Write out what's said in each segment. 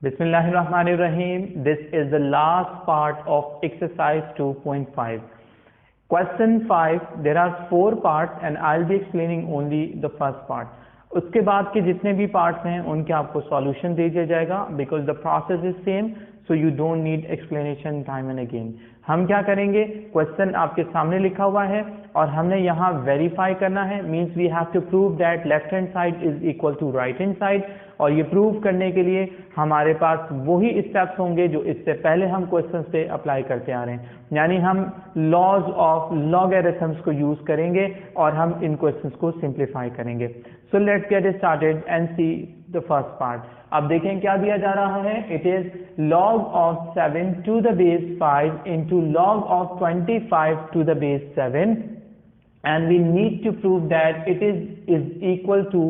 Bismillahirrahmanirrahim. This is the last part of exercise 2.5. Question 5. There are 4 parts and I'll be explaining only the first part. उसके बाद के जितने भी parts हैं उनके आपको सॉल्यूशन दे दिया जाएगा because the process is same, so you don't need explanation time and again. हम क्या करेंगे, क्वेश्चन आपके सामने लिखा हुआ है और हमने यहाँ वेरीफाई करना है. Means we have to prove that left hand side is equal to right hand side. और ये प्रूव करने के लिए हमारे पास वही स्टेप्स होंगे जो इससे पहले हम क्वेश्चन पे अप्लाई करते आ रहे हैं. यानी हम लॉज ऑफ लॉगरिथम्स को यूज करेंगे और हम इन क्वेश्चंस को सिंप्लीफाई करेंगे. So let's get started and see the first part. अब देखें क्या दिया जा रहा है. It is log of 7 to the base 5 into log of 25 to the base 7 and we need to prove that it is equal to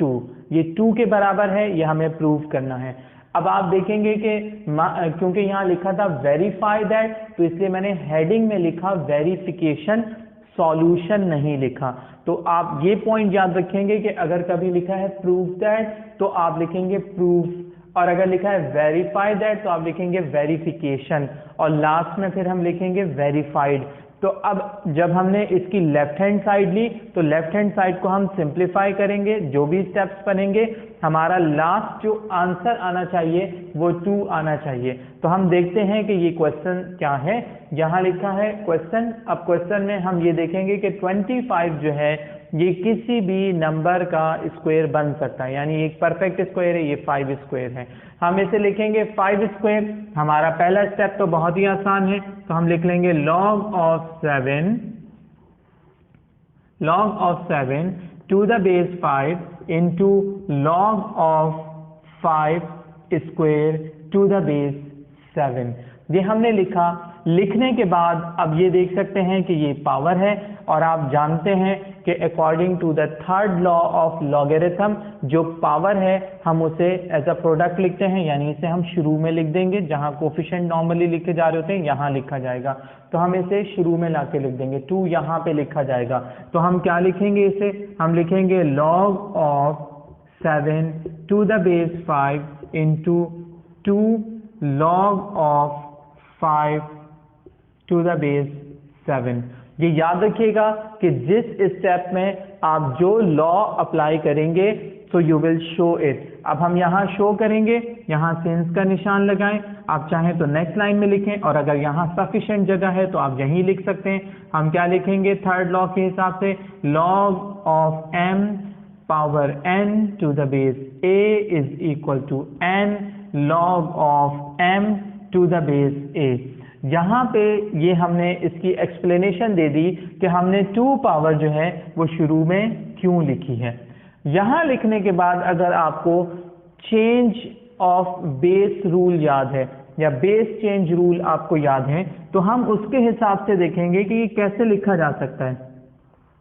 2. ये 2 के बराबर है, ये हमें प्रूव करना है. अब आप देखेंगे कि क्योंकि यहाँ लिखा था वेरीफाई दैट, तो इसलिए मैंने हेडिंग में लिखा वेरिफिकेशन, सॉल्यूशन नहीं लिखा. तो आप ये पॉइंट याद रखेंगे कि अगर कभी लिखा है प्रूव दैट तो आप लिखेंगे प्रूफ, और अगर लिखा है वेरीफाई दैट तो आप लिखेंगे वेरिफिकेशन, और लास्ट में फिर हम लिखेंगे वेरीफाइड. तो अब जब हमने इसकी लेफ्ट हैंड साइड ली तो लेफ्ट हैंड साइड को हम सिंप्लीफाई करेंगे. जो भी स्टेप्स बनेंगे हमारा लास्ट जो आंसर आना चाहिए वो 2 आना चाहिए. तो हम देखते हैं कि ये क्वेश्चन क्या है. यहाँ लिखा है क्वेश्चन. अब क्वेश्चन में हम ये देखेंगे कि 25 जो है ये किसी भी नंबर का स्क्वायर बन सकता है, यानी एक परफेक्ट स्क्वायर है, ये 5 स्क्वायर है. हम इसे लिखेंगे 5 स्क्वायर. हमारा पहला स्टेप तो बहुत ही आसान है, तो हम लिख लेंगे log of 7 to the base 5 into log of 5 square to the base 7. ये हमने लिखा. लिखने के बाद अब ये देख सकते हैं कि ये पावर है, और आप जानते हैं कि according to the third law of logarithm जो पावर है हम उसे एज अ प्रोडक्ट लिखते हैं, यानी इसे हम शुरू में लिख देंगे. जहां कोफिशिएंट नॉर्मली लिखे जा रहे होते हैं यहाँ लिखा जाएगा, तो हम इसे शुरू में लाके लिख देंगे. 2 यहाँ पे लिखा जाएगा. तो हम क्या लिखेंगे इसे, हम लिखेंगे log of 7 to the base 5 into 2 log of 5 to the base 7. ये याद रखिएगा कि जिस स्टेप में आप जो लॉ अप्लाई करेंगे तो यू विल शो इट. अब हम यहाँ शो करेंगे, यहाँ सेंस का निशान लगाएं. आप चाहें तो नेक्स्ट लाइन में लिखें, और अगर यहाँ सफिशिएंट जगह है तो आप यहीं लिख सकते हैं. हम क्या लिखेंगे थर्ड लॉ के हिसाब से, log of m power n to the base a is equal to n log of m to the base a. यहाँ पे ये हमने इसकी एक्सप्लेनेशन दे दी कि हमने 2 पावर जो है वो शुरू में क्यों लिखी है. यहाँ लिखने के बाद अगर आपको चेंज ऑफ बेस रूल याद है या बेस चेंज रूल आपको याद है, तो हम उसके हिसाब से देखेंगे कि ये कैसे लिखा जा सकता है.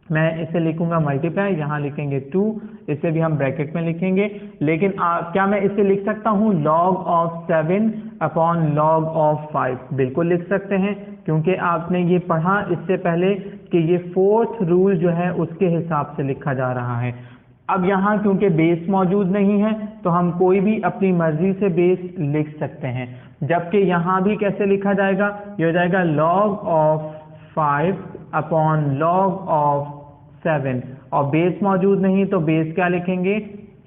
मैं इसे लिखूंगा मल्टीप्लाई, यहाँ लिखेंगे 2, इसे भी हम ब्रैकेट में लिखेंगे. लेकिन क्या मैं इसे लिख सकता हूँ log of 7 upon log of 5? बिल्कुल लिख सकते हैं, क्योंकि आपने ये पढ़ा इससे पहले कि ये 4th रूल जो है उसके हिसाब से लिखा जा रहा है. अब यहाँ क्योंकि बेस मौजूद नहीं है तो हम कोई भी अपनी मर्जी से बेस लिख सकते हैं. जबकि यहाँ भी कैसे लिखा जाएगा, ये हो जाएगा log of 5 upon log of 7, और बेस मौजूद नहीं तो बेस क्या लिखेंगे,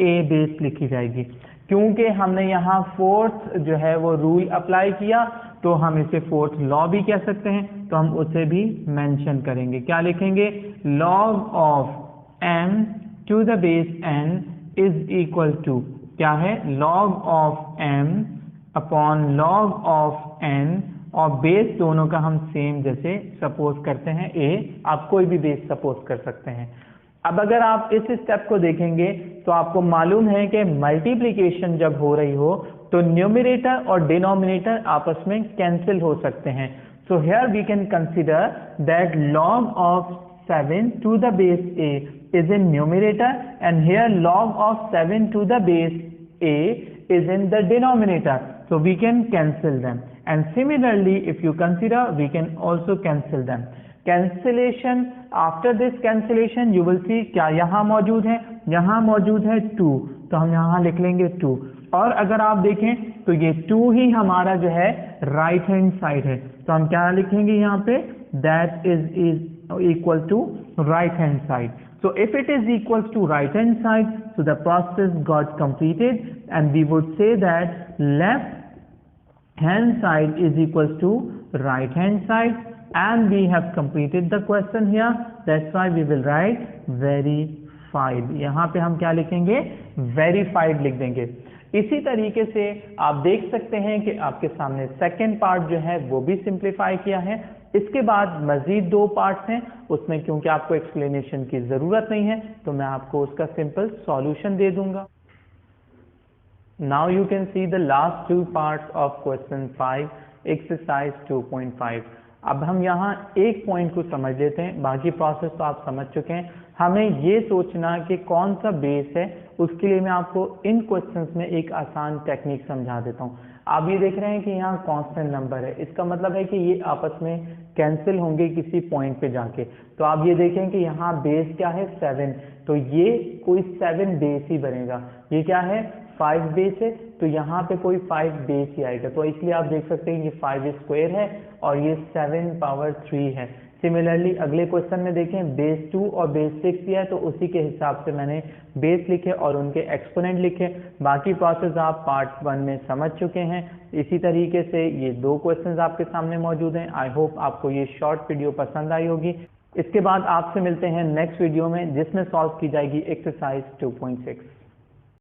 a बेस लिखी जाएगी. क्योंकि हमने यहाँ 4th जो है वो रूल अप्लाई किया तो हम इसे 4th लॉ भी कह सकते हैं, तो हम उसे भी मेंशन करेंगे. क्या लिखेंगे, log of m to the base n is equal to क्या है, log of m upon log of n, और बेस दोनों का हम सेम जैसे सपोज करते हैं a, आप कोई भी बेस सपोज कर सकते हैं. अब अगर आप इस स्टेप को देखेंगे तो आपको मालूम है कि मल्टीप्लिकेशन जब हो रही हो तो न्यूमरेटर और डिनोमिनेटर आपस में कैंसिल हो सकते हैं. So here we can consider that log of 7 to the base a is in numerator and here log of 7 to the base a is in the denominator. So we can cancel them, and similarly if you consider we can also cancel them. Cancellation, after this cancellation you will see क्या यहाँ मौजूद है, यहाँ मौजूद है 2, तो हम यहाँ लिख लेंगे 2. और अगर आप देखें तो ये 2 ही हमारा जो है राइट हैंड साइड है, तो हम क्या लिखेंगे यहाँ पे, that is equal to right hand side. So if it is equals to right hand side, so the process got completed, and we would say that left hand side is equals to right hand side, and we have completed the question here. That's why we will write verified. यहाँ पे हम क्या लिखेंगे, verified लिख देंगे. इसी तरीके से आप देख सकते हैं कि आपके सामने सेकेंड पार्ट जो है वो भी सिंप्लीफाई किया है. इसके बाद मजीद 2 पार्ट्स हैं, उसमें क्योंकि आपको एक्सप्लेनेशन की जरूरत नहीं है तो मैं आपको उसका सिंपल सॉल्यूशन दे दूंगा. Now you can see the last 2 parts of question 5 exercise 2.5. अब हम यहाँ एक पॉइंट को समझ लेते हैं, बाकी प्रोसेस तो आप समझ चुके हैं. हमें ये सोचना कि कौन सा बेस है, उसके लिए मैं आपको इन क्वेश्चंस में एक आसान टेक्निक समझा देता हूँ. आप ये देख रहे हैं कि यहाँ कांस्टेंट नंबर है, इसका मतलब है कि ये आपस में कैंसिल होंगे किसी पॉइंट पे जाके. तो आप ये देखें कि यहाँ बेस क्या है, 7, तो ये कोई 7 बेस ही बनेगा. ये क्या है, 5 बेस है, तो यहाँ पे कोई 5 बेस ही आएगा. तो इसलिए आप देख सकते हैं ये 5 स्क्वायर है और ये 7 पावर 3 है. सिमिलरली अगले क्वेश्चन में देखें बेस 2 और बेस 6 दिया है, तो उसी के हिसाब से मैंने बेस लिखे और उनके एक्सपोनेंट लिखे. बाकी प्रोसेस आप पार्ट 1 में समझ चुके हैं. इसी तरीके से ये 2 क्वेश्चंस आपके सामने मौजूद हैं. आई होप आपको ये शॉर्ट वीडियो पसंद आई होगी. इसके बाद आपसे मिलते हैं नेक्स्ट वीडियो में जिसमें सॉल्व की जाएगी एक्सरसाइज 2.6.